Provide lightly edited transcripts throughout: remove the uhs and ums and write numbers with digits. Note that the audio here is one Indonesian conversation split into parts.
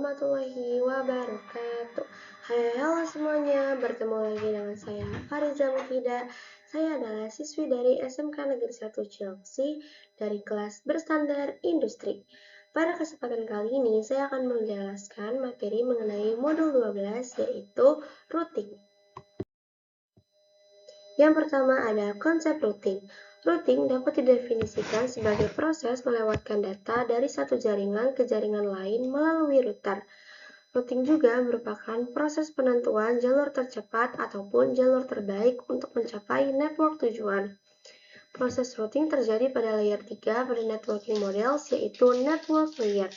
warahmatullahi wabarakatuh. Halo semuanya, bertemu lagi dengan saya Fariza Mufidah. Saya adalah siswi dari SMK Negeri 1 Cilengsi dari kelas berstandar industri. Pada kesempatan kali ini saya akan menjelaskan materi mengenai modul 12 yaitu routing. Yang pertama ada konsep routing. Routing dapat didefinisikan sebagai proses melewatkan data dari satu jaringan ke jaringan lain melalui router. Routing juga merupakan proses penentuan jalur tercepat ataupun jalur terbaik untuk mencapai network tujuan. Proses routing terjadi pada layer 3 pada networking models yaitu network layer.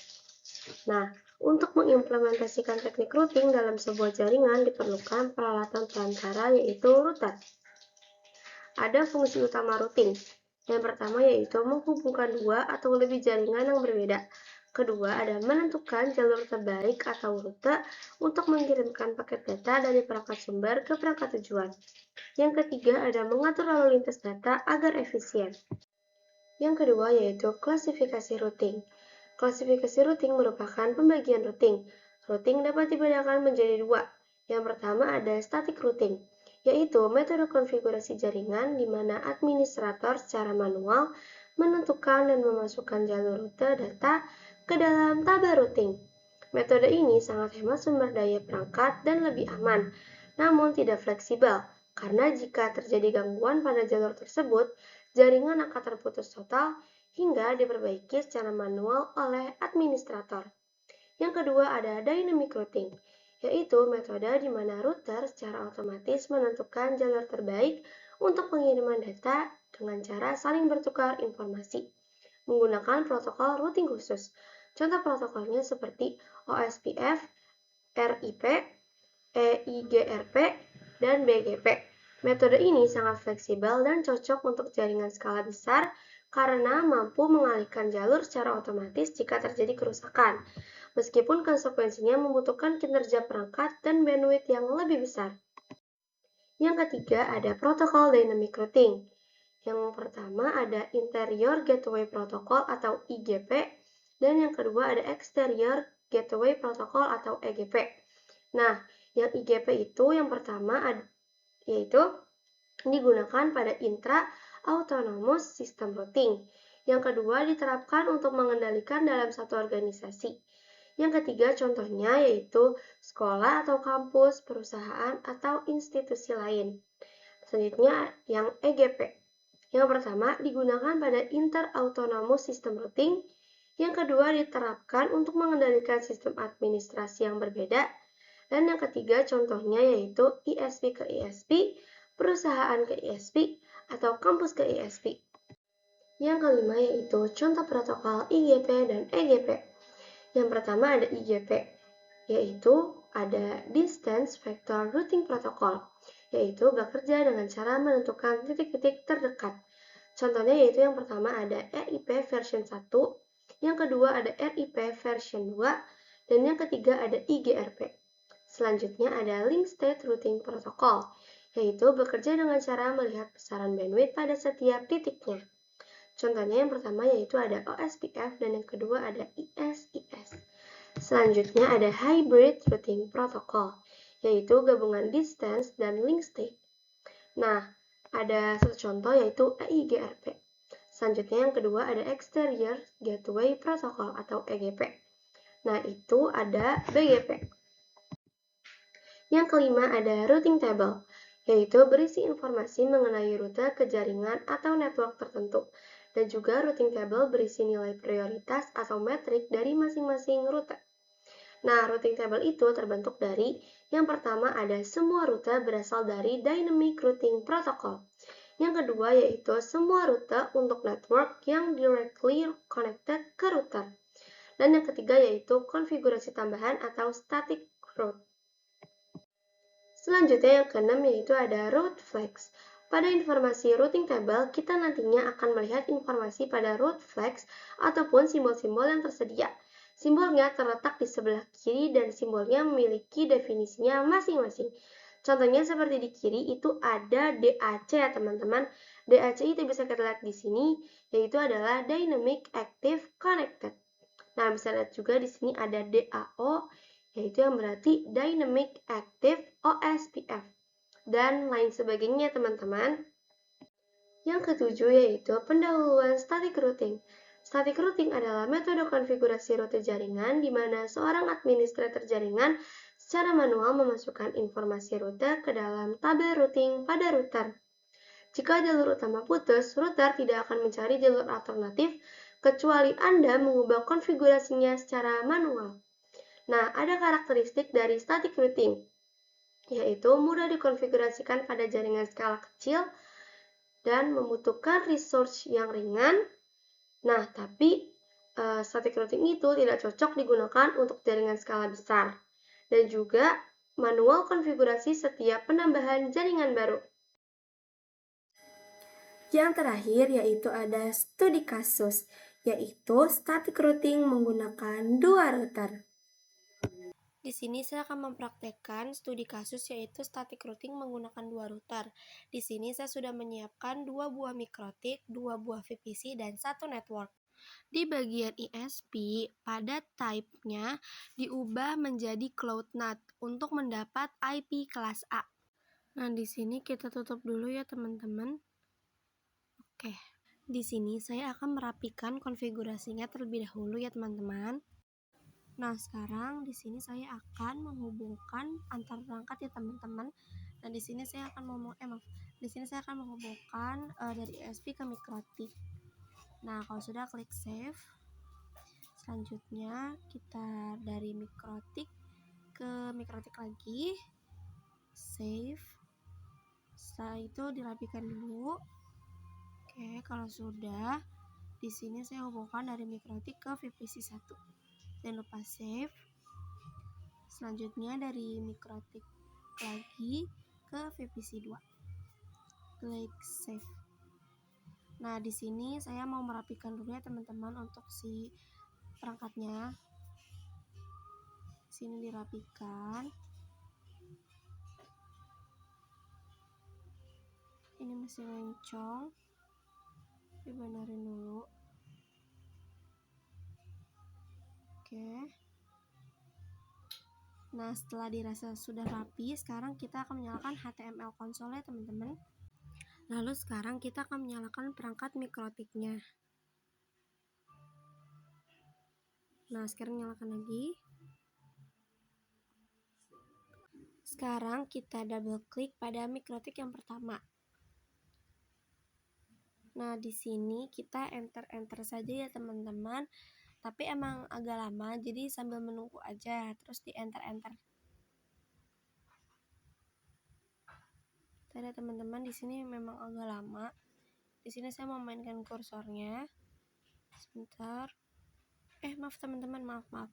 Nah, untuk mengimplementasikan teknik routing dalam sebuah jaringan diperlukan peralatan perantara yaitu router. Ada fungsi utama routing. Yang pertama yaitu menghubungkan dua atau lebih jaringan yang berbeda. Kedua ada menentukan jalur terbaik atau rute untuk mengirimkan paket data dari perangkat sumber ke perangkat tujuan. Yang ketiga ada mengatur lalu lintas data agar efisien. Yang kedua yaitu klasifikasi routing. Klasifikasi routing merupakan pembagian routing. Routing dapat dibedakan menjadi dua. Yang pertama ada static routing, yaitu metode konfigurasi jaringan di mana administrator secara manual menentukan dan memasukkan jalur rute data ke dalam tabel routing. Metode ini sangat hemat sumber daya perangkat dan lebih aman, namun tidak fleksibel, karena jika terjadi gangguan pada jalur tersebut, jaringan akan terputus total hingga diperbaiki secara manual oleh administrator. Yang kedua ada dynamic routing, yaitu metode di mana router secara otomatis menentukan jalur terbaik untuk pengiriman data dengan cara saling bertukar informasi menggunakan protokol routing khusus. Contoh protokolnya seperti OSPF, RIP, EIGRP, dan BGP. Metode ini sangat fleksibel dan cocok untuk jaringan skala besar karena mampu mengalihkan jalur secara otomatis jika terjadi kerusakan, meskipun konsekuensinya membutuhkan kinerja perangkat dan bandwidth yang lebih besar. Yang ketiga ada protokol dynamic routing. Yang pertama ada interior gateway protocol atau IGP, dan yang kedua ada exterior gateway protocol atau EGP. Nah, yang IGP itu yang pertama yaitu digunakan pada intra autonomous system routing. Yang kedua diterapkan untuk mengendalikan dalam satu organisasi. Yang ketiga contohnya yaitu sekolah atau kampus, perusahaan, atau institusi lain. Selanjutnya yang EGP. Yang pertama digunakan pada inter-autonomous system routing. Yang kedua diterapkan untuk mengendalikan sistem administrasi yang berbeda. Dan yang ketiga contohnya yaitu ISP ke ISP, perusahaan ke ISP, atau kampus ke ISP. Yang kelima yaitu contoh protokol IGP dan EGP. Yang pertama ada IGP, yaitu ada Distance Vector Routing Protocol, yaitu bekerja dengan cara menentukan titik-titik terdekat. Contohnya yaitu yang pertama ada RIP version 1, yang kedua ada RIP version 2, dan yang ketiga ada IGRP. Selanjutnya ada Link State Routing Protocol, yaitu bekerja dengan cara melihat besaran bandwidth pada setiap titiknya. Contohnya yang pertama yaitu ada OSPF dan yang kedua ada ISIS. Selanjutnya ada Hybrid Routing Protocol, yaitu gabungan distance dan link state. Nah, ada satu contoh yaitu EIGRP. Selanjutnya yang kedua ada Exterior Gateway Protocol atau EGP. Nah, itu ada BGP. Yang kelima ada routing table, yaitu berisi informasi mengenai rute ke jaringan atau network tertentu. Dan juga routing table berisi nilai prioritas atau metrik dari masing-masing rute. Nah, routing table itu terbentuk dari yang pertama ada semua rute berasal dari Dynamic Routing Protocol. Yang kedua yaitu semua rute untuk network yang directly connected ke router. Dan yang ketiga yaitu konfigurasi tambahan atau static route. Selanjutnya yang keenam yaitu ada route flags. Pada informasi routing table, kita nantinya akan melihat informasi pada route flags ataupun simbol-simbol yang tersedia. Simbolnya terletak di sebelah kiri dan simbolnya memiliki definisinya masing-masing. Contohnya seperti di kiri itu ada DAC ya teman-teman. DAC itu bisa kita lihat di sini, yaitu adalah Dynamic Active Connected. Nah, bisa lihat juga di sini ada DAO, yaitu yang berarti Dynamic Active OSPF, dan lain sebagainya, teman-teman. Yang ketujuh yaitu pendahuluan static routing. Static routing adalah metode konfigurasi rute jaringan di mana seorang administrator jaringan secara manual memasukkan informasi rute ke dalam tabel routing pada router. Jika jalur utama putus, router tidak akan mencari jalur alternatif kecuali Anda mengubah konfigurasinya secara manual. Nah, ada karakteristik dari static routing, yaitu mudah dikonfigurasikan pada jaringan skala kecil dan membutuhkan resource yang ringan. Nah, tapi static routing itu tidak cocok digunakan untuk jaringan skala besar. Dan juga manual konfigurasi setiap penambahan jaringan baru. Yang terakhir yaitu ada studi kasus, yaitu static routing menggunakan dua router. Di sini saya akan mempraktekkan studi kasus yaitu static routing menggunakan dua router. Di sini saya sudah menyiapkan 2 buah mikrotik, 2 buah VPC, dan 1 network. Di bagian ISP, pada type-nya diubah menjadi Cloud NAT untuk mendapat IP kelas A. Nah, di sini kita tutup dulu ya teman-teman. Oke, di sini saya akan merapikan konfigurasinya terlebih dahulu ya teman-teman. Nah, sekarang di sini saya akan menghubungkan antar perangkat ya teman-teman. Dan di sini saya akan di sini saya akan menghubungkan dari ISP ke mikrotik. Nah, kalau sudah klik save. Selanjutnya kita dari mikrotik ke mikrotik lagi. Save. Setelah itu dirapikan dulu. Oke, kalau sudah, di sini saya hubungkan dari mikrotik ke VPC 1. Jangan lupa save. Selanjutnya dari mikrotik lagi ke VPC 2. Klik save. Nah, di sini saya mau merapikan dulu ya teman-teman untuk si perangkatnya. Sini dirapikan. Ini masih lencong. Dibenerin dulu. Oke. Nah, setelah dirasa sudah rapi, sekarang kita akan menyalakan HTML console ya teman-teman. Lalu sekarang kita akan menyalakan perangkat mikrotiknya. Nah, sekarang nyalakan lagi. Sekarang kita double klik pada mikrotik yang pertama. Nah, di sini kita enter saja ya teman-teman. Tapi emang agak lama, jadi sambil menunggu aja, terus di enter. Tadi teman-teman, di sini memang agak lama. Di sini saya mau mainkan kursornya. Sebentar. Maaf teman-teman, maaf.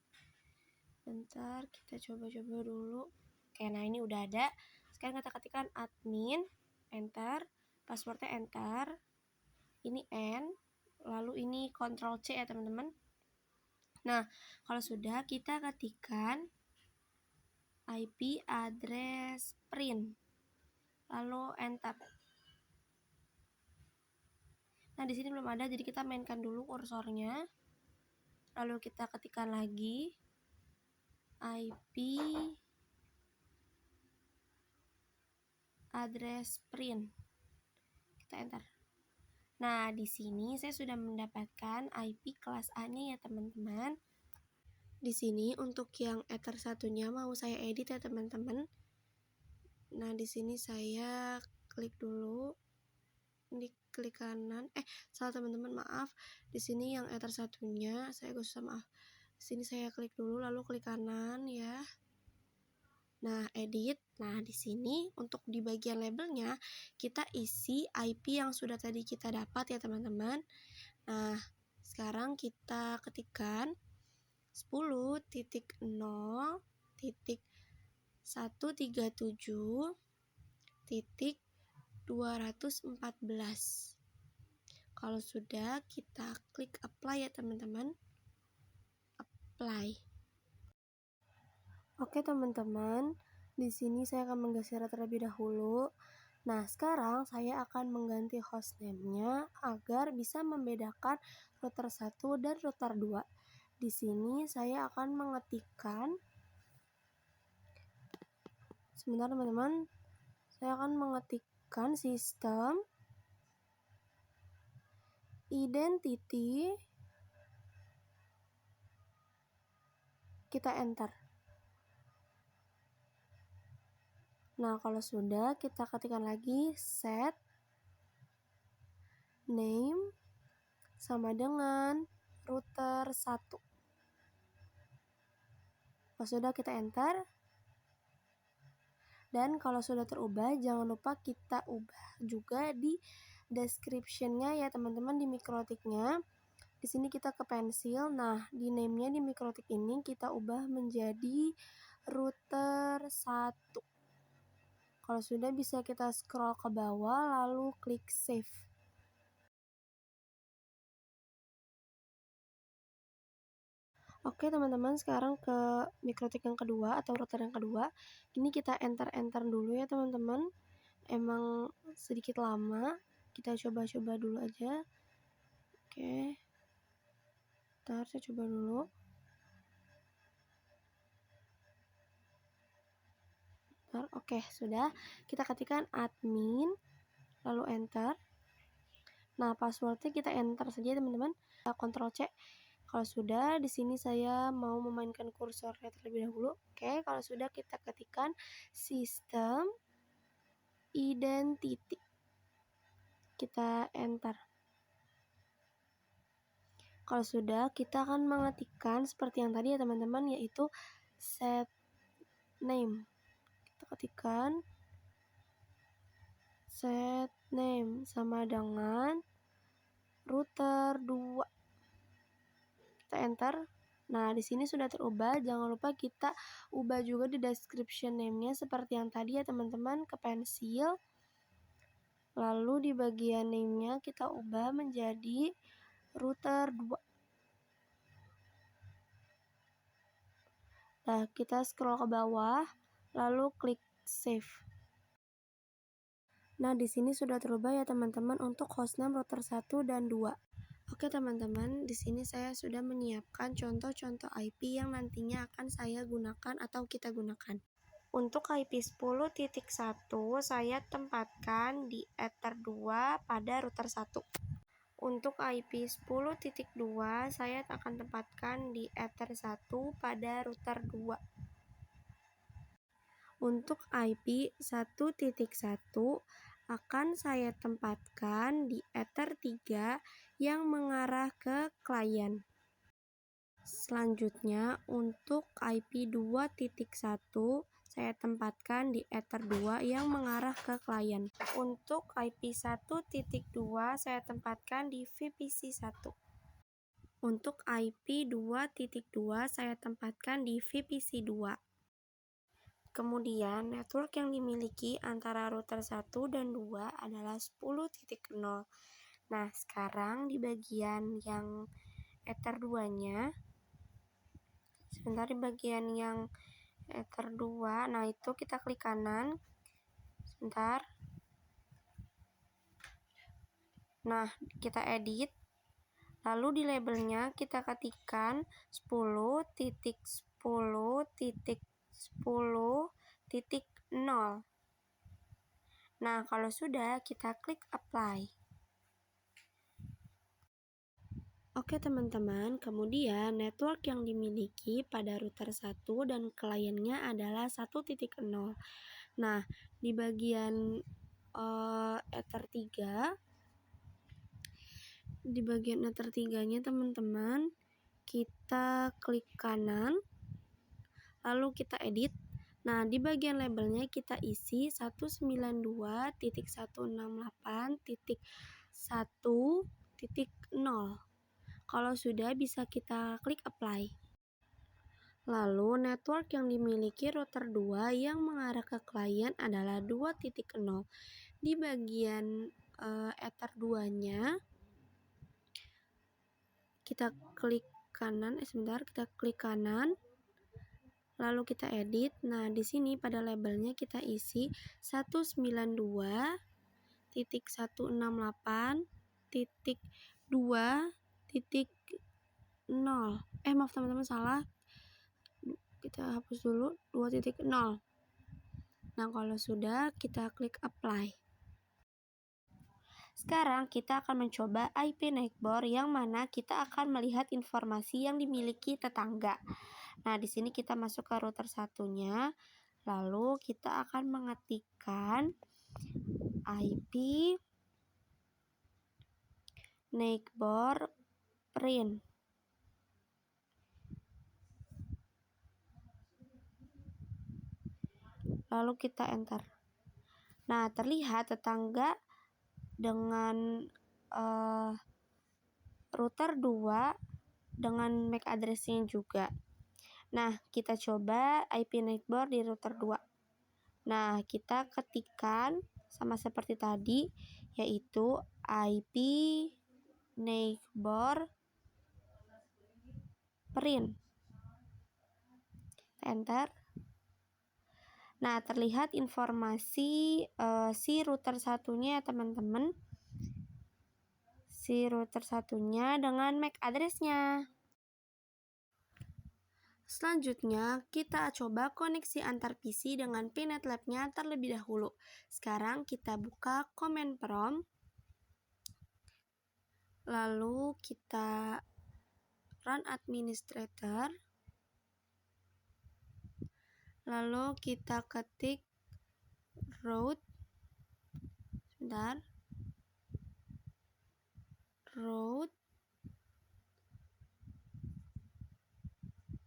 Bentar, kita coba-coba dulu. Oke, nah ini udah ada. Sekarang kita ketikkan admin, enter, passwordnya enter, ini N, lalu ini Ctrl C ya teman-teman. Nah, kalau sudah, kita ketikkan IP address print, lalu enter. Nah, di sini belum ada, jadi kita mainkan dulu kursornya. Lalu kita ketikkan lagi IP address print. Kita enter. Nah, di sini saya sudah mendapatkan IP kelas A-nya ya teman-teman. Di sini untuk yang ether satunya mau saya edit ya teman-teman. Nah, di sini saya klik dulu. Di klik kanan. Salah teman-teman, maaf. Di sini yang ether satunya saya susah, maaf. Di sini saya klik dulu lalu klik kanan ya. Nah, edit. Nah, di sini untuk di bagian labelnya kita isi IP yang sudah tadi kita dapat ya teman-teman. Nah, sekarang kita ketikkan 10.0.137.214. Kalau sudah, kita klik apply ya teman-teman. Apply. Oke teman-teman, di sini saya akan menggeser terlebih dahulu. Nah, sekarang saya akan mengganti hostname-nya agar bisa membedakan router 1 dan router 2. Di sini saya akan mengetikkan, sebentar teman-teman, saya akan mengetikkan sistem identity, kita enter. Nah, kalau sudah, kita ketikkan lagi set name sama dengan router 1. Kalau sudah, kita enter. Dan kalau sudah terubah, jangan lupa kita ubah juga di description-nya ya teman-teman, di mikrotiknya. Di sini kita ke pensil. Nah, di name-nya di mikrotik ini kita ubah menjadi router 1. Kalau sudah, bisa kita scroll ke bawah lalu klik save. Oke teman-teman, sekarang ke mikrotik yang kedua atau router yang kedua. Ini kita enter dulu ya teman-teman. Emang sedikit lama, kita coba-coba dulu aja. Oke, ntar saya coba dulu. Oke, sudah. Kita ketikkan admin, lalu enter. Nah, passwordnya kita enter saja teman-teman. Ctrl C. Kalau sudah, di sini saya mau memainkan kursornya terlebih dahulu. Oke, kalau sudah kita ketikkan sistem identity. Kita enter. Kalau sudah, kita akan mengetikkan seperti yang tadi ya teman-teman, yaitu set name. Kita ketikkan set name sama dengan router 2. Kita enter. Nah, di sini sudah terubah. Jangan lupa kita ubah juga di description name-nya seperti yang tadi ya teman-teman, ke pensil. Lalu di bagian name-nya kita ubah menjadi router 2. Nah, kita scroll ke bawah, lalu klik save. Nah, di sini sudah terubah ya teman-teman untuk hostname router 1 dan 2. Oke teman-teman, di sini saya sudah menyiapkan contoh-contoh IP yang nantinya akan saya gunakan atau kita gunakan. Untuk IP 10.1 saya tempatkan di Ether 2 pada router 1. Untuk IP 10.2 saya akan tempatkan di Ether 1 pada router 2. Untuk IP 1.1 akan saya tempatkan di Ether 3 yang mengarah ke klien. Selanjutnya, untuk IP 2.1 saya tempatkan di Ether 2 yang mengarah ke klien. Untuk IP 1.2 saya tempatkan di VPC 1. Untuk IP 2.2 saya tempatkan di VPC 2. Kemudian, network yang dimiliki antara router 1 dan 2 adalah 10.0. Nah, sekarang di bagian yang Ether 2-nya, sebentar, di bagian yang Ether 2, nah itu kita klik kanan. Sebentar. Nah, kita edit. Lalu di labelnya kita ketikkan 10.10.10.0. Nah, kalau sudah, kita klik apply. Oke teman-teman, kemudian network yang dimiliki pada router 1 dan kliennya adalah 1.0. Nah, di bagian Ether 3, di bagian Ether 3-nya teman-teman, kita klik kanan, lalu kita edit. Nah, di bagian labelnya kita isi 192.168.1.0. Kalau sudah, bisa kita klik apply. Lalu, network yang dimiliki router 2 yang mengarah ke klien adalah 2.0. Di bagian Ether 2-nya, kita klik kanan, kita klik kanan, lalu kita edit. Nah, di sini pada labelnya kita isi 192.168.2.0. Maaf teman-teman, salah. Kita hapus dulu 2.0. Nah, kalau sudah, kita klik apply. Sekarang kita akan mencoba IP neighbor yang mana kita akan melihat informasi yang dimiliki tetangga. Nah, di sini kita masuk ke router satunya, lalu kita akan mengetikkan IP neighbor print. Lalu kita enter. Nah, terlihat tetangga dengan router 2 dengan MAC address-nya juga. Nah, kita coba IP neighbor di router 2. Nah, kita ketikkan sama seperti tadi, yaitu IP neighbor print. Enter. Nah, terlihat informasi si router satunya ya teman-teman. Si router satunya dengan MAC address-nya. Selanjutnya, kita coba koneksi antar PC dengan Pinet Lab-nya terlebih dahulu. Sekarang kita buka command prompt. Lalu kita run administrator. Lalu kita ketik root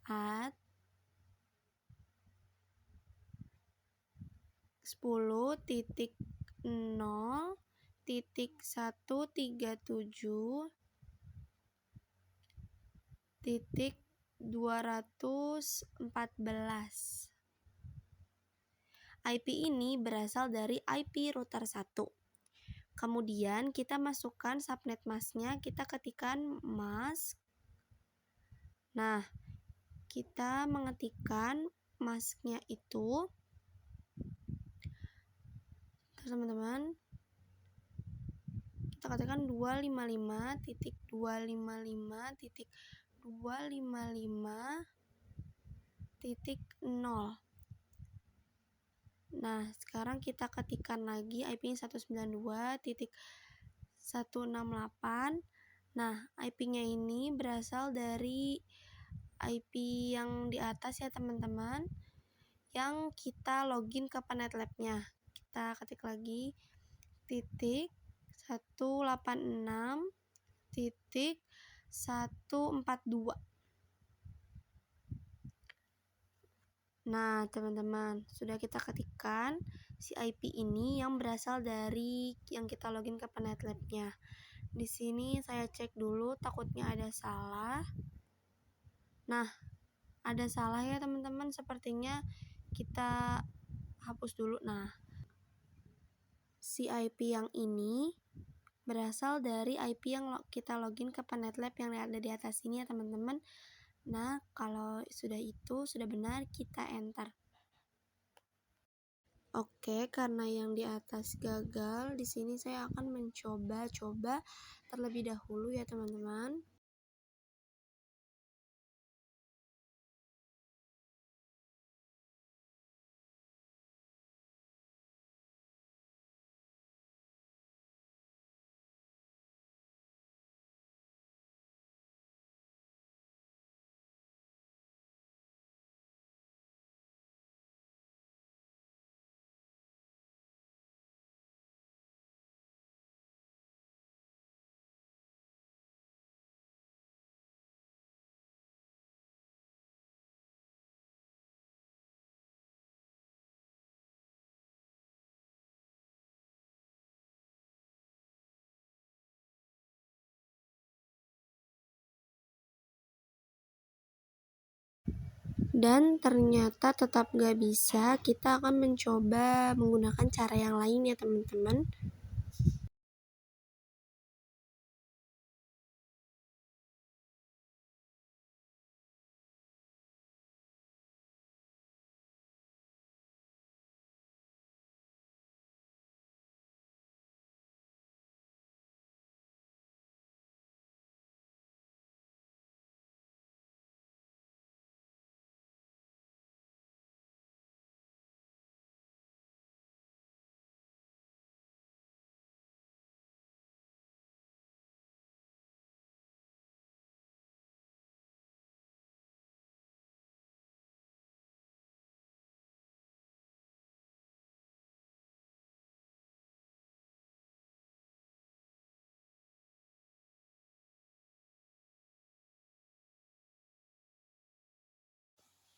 at 10.0.137.214. IP ini berasal dari IP router 1. Kemudian kita masukkan subnet masknya, kita ketikkan mask. Nah, kita mengetikkan masknya itu, teman-teman, kita ketikkan 255.255.255.0. Nah, sekarang kita ketikkan lagi IP-nya 192.168. Nah, IP-nya ini berasal dari IP yang di atas ya teman-teman, yang kita login ke Pinet Lab-nya. Kita ketik lagi .186.142. Nah, teman-teman, sudah kita ketikkan si IP ini yang berasal dari yang kita login ke Pinet Lab-nya. Di sini saya cek dulu, takutnya ada salah. Nah, ada salah ya teman-teman, sepertinya kita hapus dulu. Nah, si IP yang ini berasal dari IP yang kita login ke Pinet Lab yang ada di atas ini ya teman-teman. Nah, kalau sudah benar, kita enter. Oke, karena yang di atas gagal, di sini saya akan mencoba terlebih dahulu ya teman-teman. Dan ternyata tetap gak bisa, kita akan mencoba menggunakan cara yang lain ya teman-teman.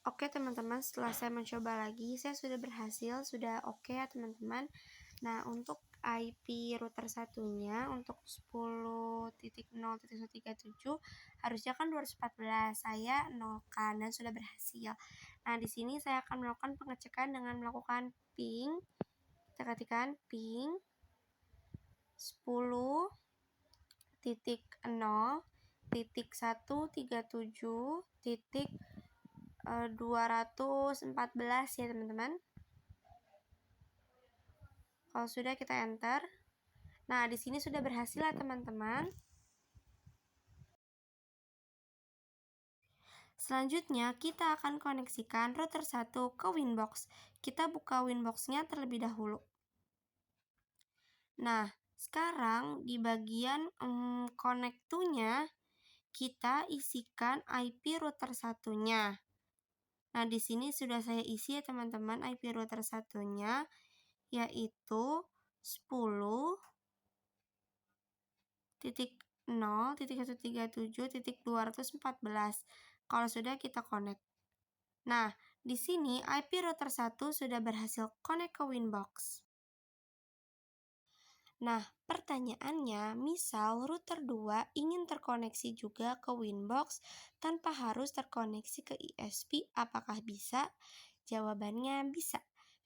Oke teman-teman, setelah saya mencoba lagi, saya sudah berhasil, sudah oke ya teman-teman. Nah, untuk IP router satunya untuk 10.0.137 harusnya kan 214. Saya nolkan dan sudah berhasil. Nah, di sini saya akan melakukan pengecekan dengan melakukan ping. Kita ketikkan ping 10.0.137.214 ya teman-teman. Kalau sudah, kita enter. Nah, di sini sudah berhasil ya teman-teman. Selanjutnya, kita akan koneksikan router 1 ke Winbox. Kita buka Winbox-nya terlebih dahulu. Nah, sekarang di bagian connect to-nya, kita isikan IP router satunya. Nah, di sini sudah saya isi ya teman-teman IP router satunya, yaitu 10.0.137.214. Kalau sudah, kita connect. Nah, di sini IP router 1 sudah berhasil connect ke Winbox. Nah, pertanyaannya, misal router 2 ingin terkoneksi juga ke Winbox tanpa harus terkoneksi ke ISP, apakah bisa? Jawabannya bisa.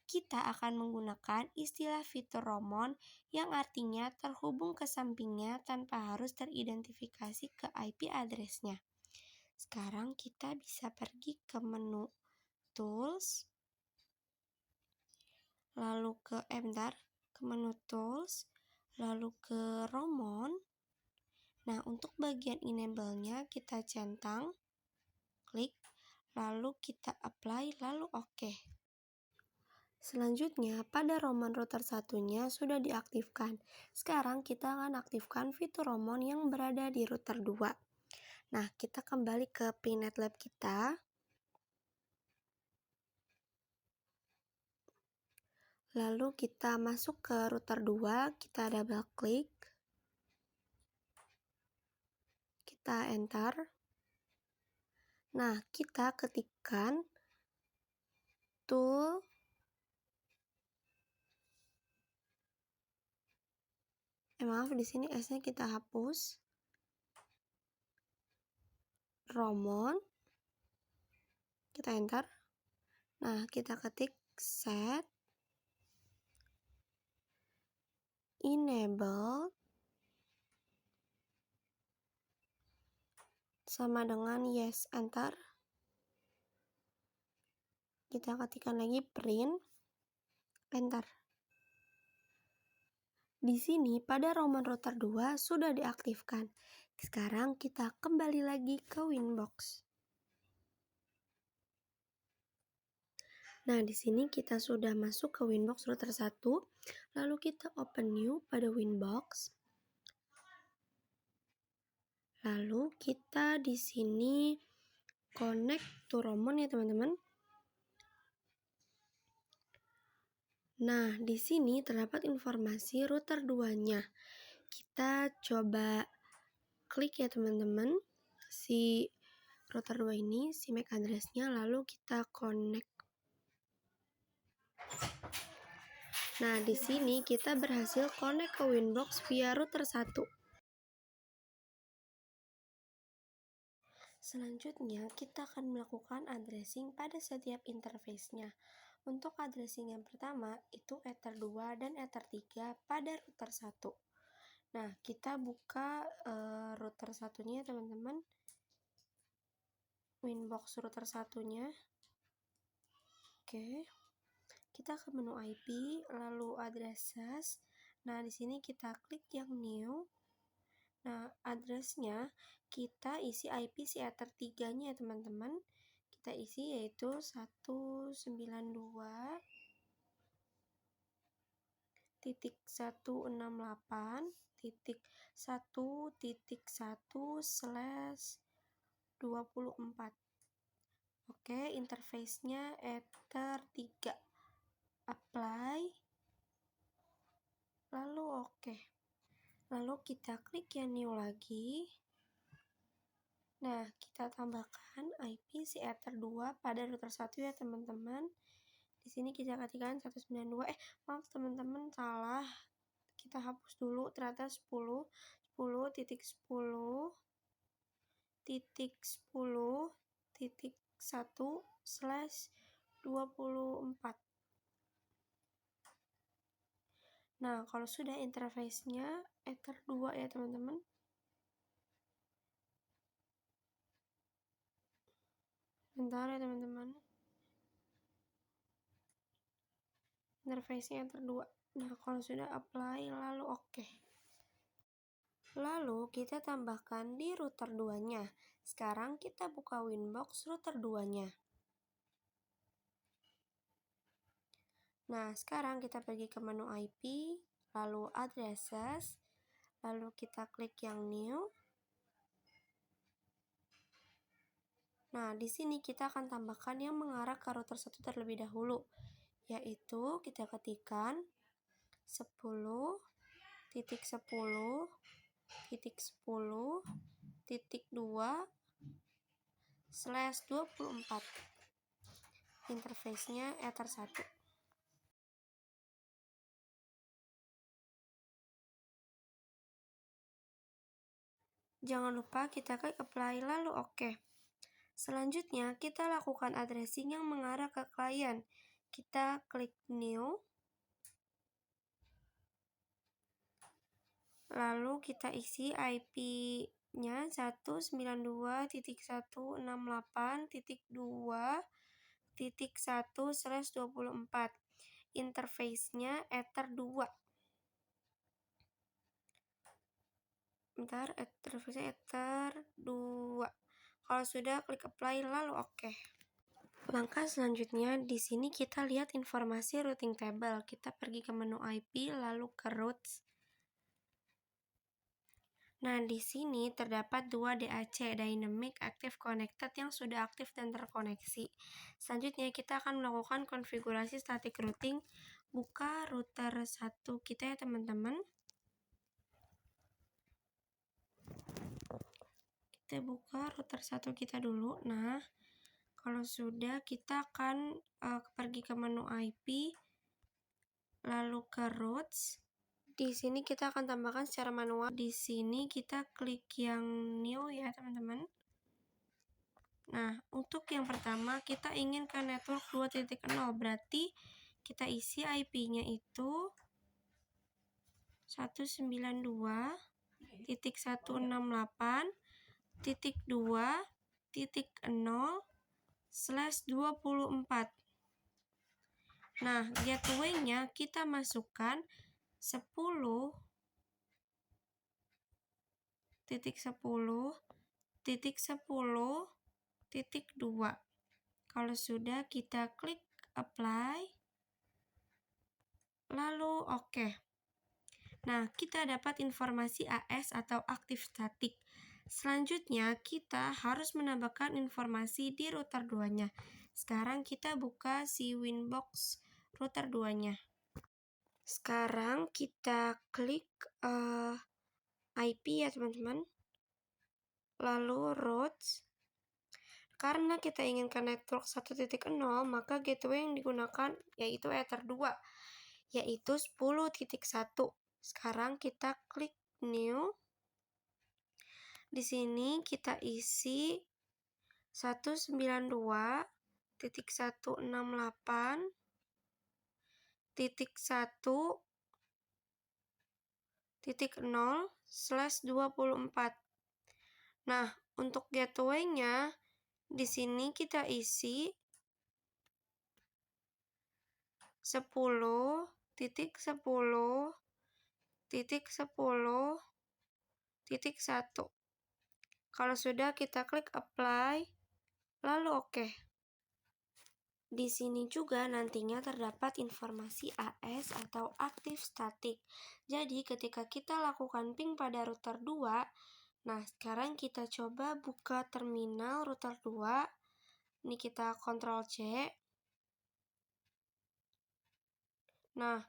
Kita akan menggunakan istilah fitur Roamon yang artinya terhubung ke sampingnya tanpa harus teridentifikasi ke IP address-nya. Sekarang kita bisa pergi ke menu Tools, lalu ke menu Tools, lalu ke Roamon. Nah, untuk bagian enable-nya kita centang, klik, lalu kita apply, lalu oke. Selanjutnya, pada Roamon router satunya sudah diaktifkan. Sekarang kita akan aktifkan fitur Roamon yang berada di router 2. Nah, kita kembali ke PingNetLab kita. Lalu kita masuk ke router 2, kita double klik. Kita enter. Nah, kita ketikkan tool maaf, di sini S-nya kita hapus. Roamon. Kita enter. Nah, kita ketik set enable sama dengan yes, enter. Kita ketikkan lagi print, enter. Di sini pada Roamon router 2 sudah diaktifkan. Sekarang kita kembali lagi ke Winbox. Nah, di sini kita sudah masuk ke Winbox router 1, lalu kita open new pada Winbox. Lalu kita di sini connect to Roamon ya teman-teman. Nah, di sini terdapat informasi router 2-nya. Kita coba klik ya teman-teman si router 2 ini, si MAC address-nya, lalu kita connect. Nah, di sini kita berhasil connect ke Winbox via router 1. Selanjutnya, kita akan melakukan addressing pada setiap interface-nya. Untuk addressing yang pertama, itu Ether 2 dan Ether 3 pada router 1. Nah, kita buka router satunya teman-teman. Winbox router satunya. Oke. Kita ke menu IP, lalu addresses. Nah, di sini kita klik yang new. Nah, address-nya kita isi IP si Ether 3-nya ya teman-teman. Kita isi yaitu 192.168.1.1/24. Oke, interface-nya Ether 3. Apply. Lalu oke. Lalu kita klik yang new lagi. Nah, kita tambahkan IP si Ether 2 pada router 1 ya teman-teman. Di sini kita ketikkan 192. Maaf teman-teman, salah. Kita hapus dulu, ternyata 10, 10.10.10.1/24. Nah, kalau sudah interface-nya Ether 2 ya teman-teman. Bentar ya teman-teman. Interface-nya Ether 2. Nah, kalau sudah apply lalu oke. Lalu kita tambahkan di router 2-nya. Sekarang kita buka Winbox router 2-nya. Nah, sekarang kita pergi ke menu IP, lalu addresses, lalu kita klik yang new. Nah, di sini kita akan tambahkan yang mengarah ke router 1 terlebih dahulu, yaitu kita ketikkan 10.10.10.2/24. Interface-nya Ether 1. Jangan lupa kita klik apply lalu oke. Selanjutnya kita lakukan addressing yang mengarah ke klien. Kita klik new. Lalu kita isi IP-nya 192.168.2.1/24. Interface-nya Ether 2. Bentar, interface-nya Ether 2. Kalau sudah, klik apply lalu oke. Langkah selanjutnya di sini kita lihat informasi routing table. Kita pergi ke menu IP lalu ke routes. Nah, di sini terdapat 2 DAC, Dynamic Active Connected, yang sudah aktif dan terkoneksi. Selanjutnya kita akan melakukan konfigurasi static routing. Buka router 1 kita ya teman-teman. Kita buka router 1 kita dulu. Nah, kalau sudah kita akan pergi ke menu IP, lalu ke routes. Di sini kita akan tambahkan secara manual. Di sini kita klik yang new ya teman-teman. Nah, untuk yang pertama kita ingin ke network 2.0, berarti kita isi IP-nya itu 192.168.2.0/24. Nah, gateway-nya kita masukkan 10.10.10.2. Kalau sudah, kita klik apply lalu oke. Nah, kita dapat informasi AS atau aktif statik. Selanjutnya, kita harus menambahkan informasi di router 2-nya. Sekarang kita buka si Winbox router 2-nya. Sekarang kita klik IP ya teman-teman. Lalu routes. Karena kita ingin ke network 1.0, maka gateway yang digunakan yaitu Ether 2, yaitu 10.1. Sekarang kita klik new. Di sini kita isi 192.168.0/24. Nah, untuk gateway-nya di sini kita isi 10.10.10.1. Kalau sudah, kita klik apply lalu oke. Di sini juga nantinya terdapat informasi AS atau aktif statik. Jadi ketika kita lakukan ping pada router 2, nah sekarang kita coba buka terminal router 2. Ini kita Ctrl C. Nah,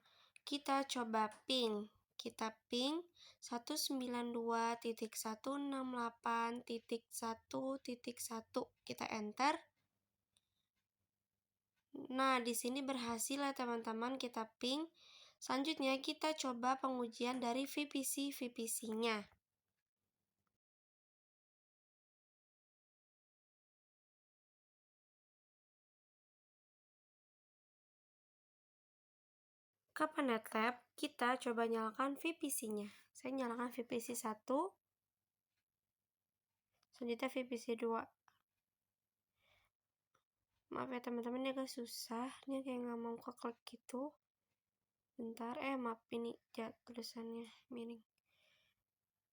kita coba ping. Kita ping 192.168.1.1. Kita enter. Nah, di sini berhasil ya teman-teman, kita ping. Selanjutnya kita coba pengujian dari VPC-VPC-nya. Ke PenetLab, kita coba nyalakan VPC-nya. Saya nyalakan VPC 1, selanjutnya VPC 2. Maaf ya teman-teman, ini agak susah. Ini kayak nggak mau keklik gitu. Bentar, maaf ini tulisannya miring.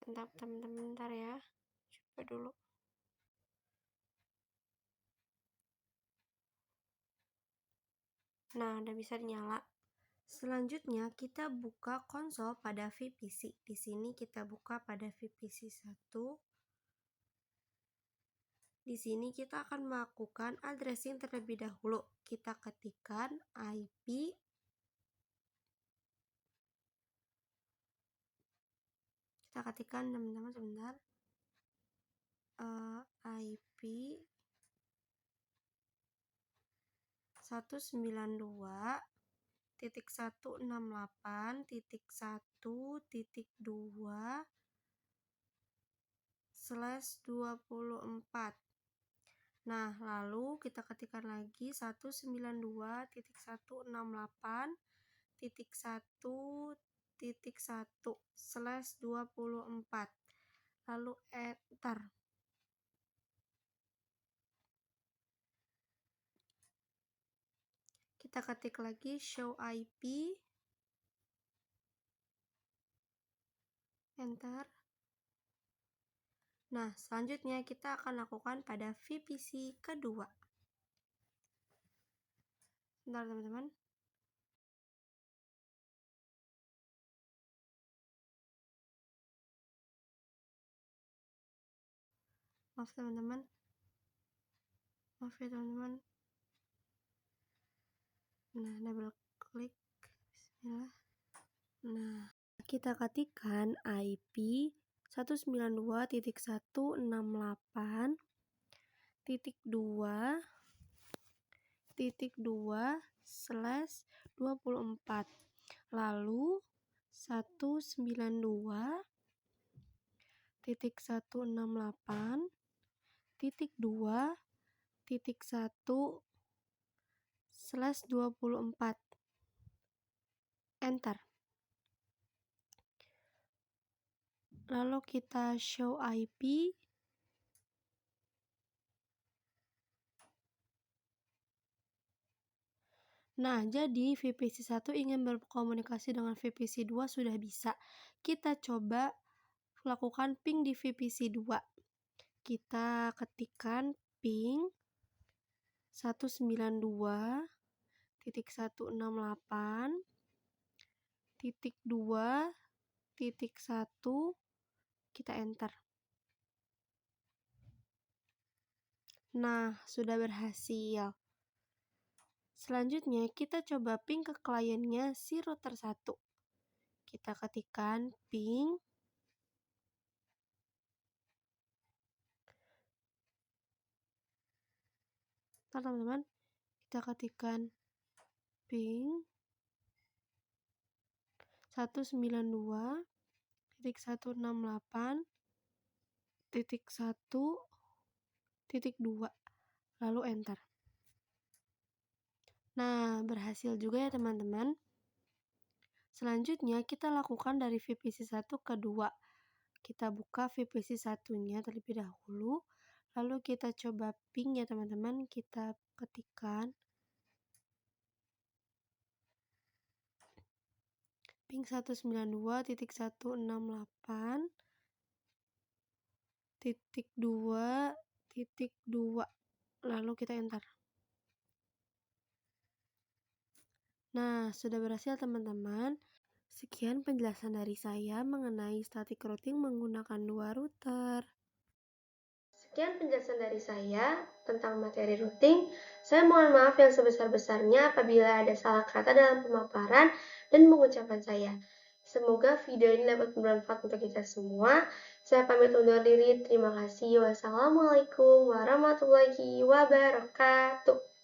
Bentar teman-teman, bentar ya. Coba dulu. Nah, udah bisa dinyala. Selanjutnya kita buka konsol pada VPC. Di sini kita buka pada VPC 1. Di sini kita akan melakukan addressing terlebih dahulu. Kita ketikkan IP. Kita ketikkan teman-teman sebentar. IP 192.168.2/24. Nah, lalu kita ketikkan lagi 192.168.1.1/24. Lalu enter. Kita ketik lagi show IP, enter. Nah, selanjutnya kita akan lakukan pada VPC kedua. Bentar teman-teman. Maaf teman-teman. Maaf ya teman-teman. Nah, double klik. Bismillah. Nah, kita ketikkan IP 192.168.2/24. Lalu 192.168.2/24. Enter. Lalu kita show IP. Nah, jadi VPC 1 ingin berkomunikasi dengan VPC 2 sudah bisa. Kita coba lakukan ping di VPC 2. Kita ketikkan ping 192.168.2.1. Kita enter. Nah, sudah berhasil. Selanjutnya kita coba ping ke kliennya si router 1. Kita ketikkan ping teman-teman, kita ketikkan ping 192.168.1.2, lalu enter. Nah, berhasil juga ya teman-teman. Selanjutnya kita lakukan dari VPC 1 ke 2. Kita buka VPC 1-nya terlebih dahulu. Lalu kita coba ping ya teman-teman. Kita ketikkan ping 192.168.2.2. Lalu kita enter. Nah, sudah berhasil teman-teman. Sekian penjelasan dari saya mengenai static routing menggunakan 2 router. Sekian penjelasan dari saya tentang materi routing. Saya mohon maaf yang sebesar-besarnya apabila ada salah kata dalam pemaparan dan pengucapan saya. Semoga video ini dapat bermanfaat untuk kita semua. Saya pamit undur diri. Terima kasih. Wassalamualaikum warahmatullahi wabarakatuh.